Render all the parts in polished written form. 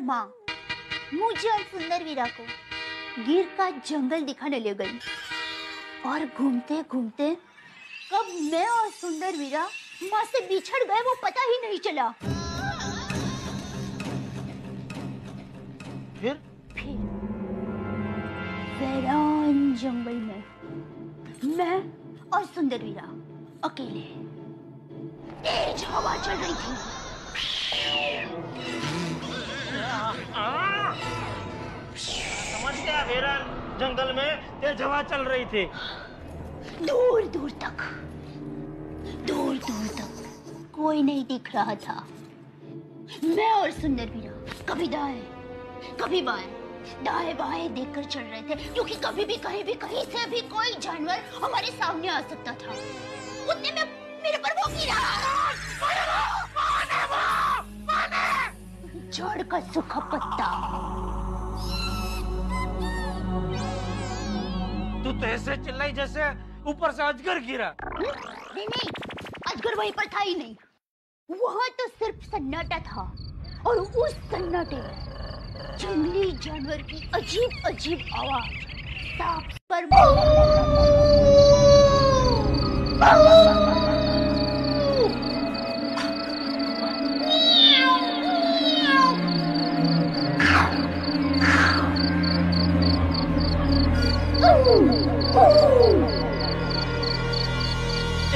माँ मुझे और सुंदर वीरा को गिर का जंगल दिखाने ले गई और घूमते घूमते कब मैं और सुंदर वीरा माँ से बिछड़ गए वो पता ही नहीं चला। फिर वीरान जंगल में मैं और सुंदर वीरा अकेले, तेज हवा चल रही थी। समझ गया, वीरान जंगल में तेज हवा चल रही थी। दूर दूर तक कोई नहीं दिख रहा था। मैं और सुंदर वीरा कभी दाएं कभी बाएं दाएं बाएं देखकर चल रहे थे, क्योंकि कभी भी कहीं से भी कोई जानवर हमारे सामने आ सकता था। उतने में मेरे पर वो गिरा, झाड़ का सूखा पत्ता। तू तो ऐसे चिल्लाई जैसे ऊपर से अजगर गिरा। नहीं, अजगर वहीं पर था ही नहीं। वहाँ तो सिर्फ सन्नाटा था, और उस सन्नाटे में जंगली जानवर की अजीब अजीब आवाज साफ पर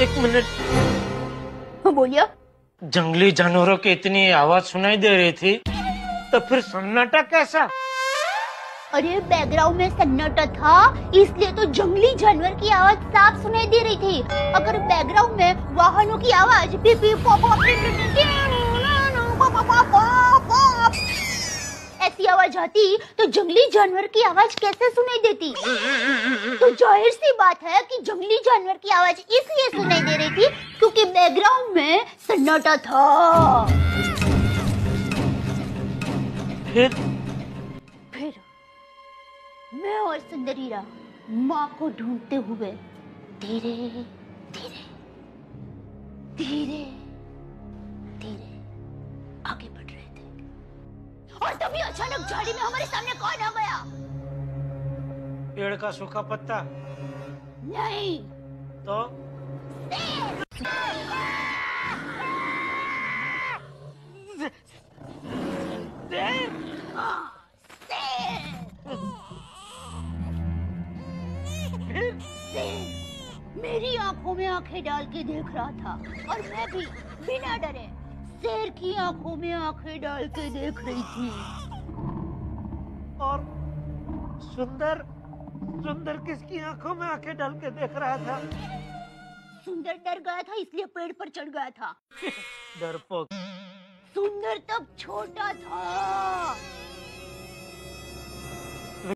एक मिनट, बोलिए। जंगली जानवरों की इतनी आवाज सुनाई दे रही थी, तो फिर सन्नाटा कैसा? अरे बैकग्राउंड में सन्नाटा था, इसलिए तो जंगली जानवर की आवाज साफ सुनाई दे रही थी। अगर बैकग्राउंड में वाहनों की आवाज ऐसी आवाज आती तो जंगली जानवर की आवाज कैसे सुनाई देती? तो जाहिर सी बात है कि जंगली जानवर की आवाज इसलिए सुनाई दे रही थी क्योंकि बैकग्राउंड में सन्नाटा था। फिर मैं और सुंदर वीरा माँ को ढूंढते हुए धीरे धीरे आगे बढ़ रहे थे, और तभी अचानक झाड़ी में हमारे सामने कौन आ गया? पेड़ का सूखा पत्ता? नहीं तो मेरी आंखों में आंखें डाल के देख रहा था, और मैं भी बिना डरे शेर की आंखों में आंखें डाल के देख रही थी। और सुंदर किसकी आंखों में आंखें डाल के देख रहा था? सुंदर डर गया था, इसलिए पेड़ पर चढ़ गया था। डरपोक। सुंदर तब छोटा था,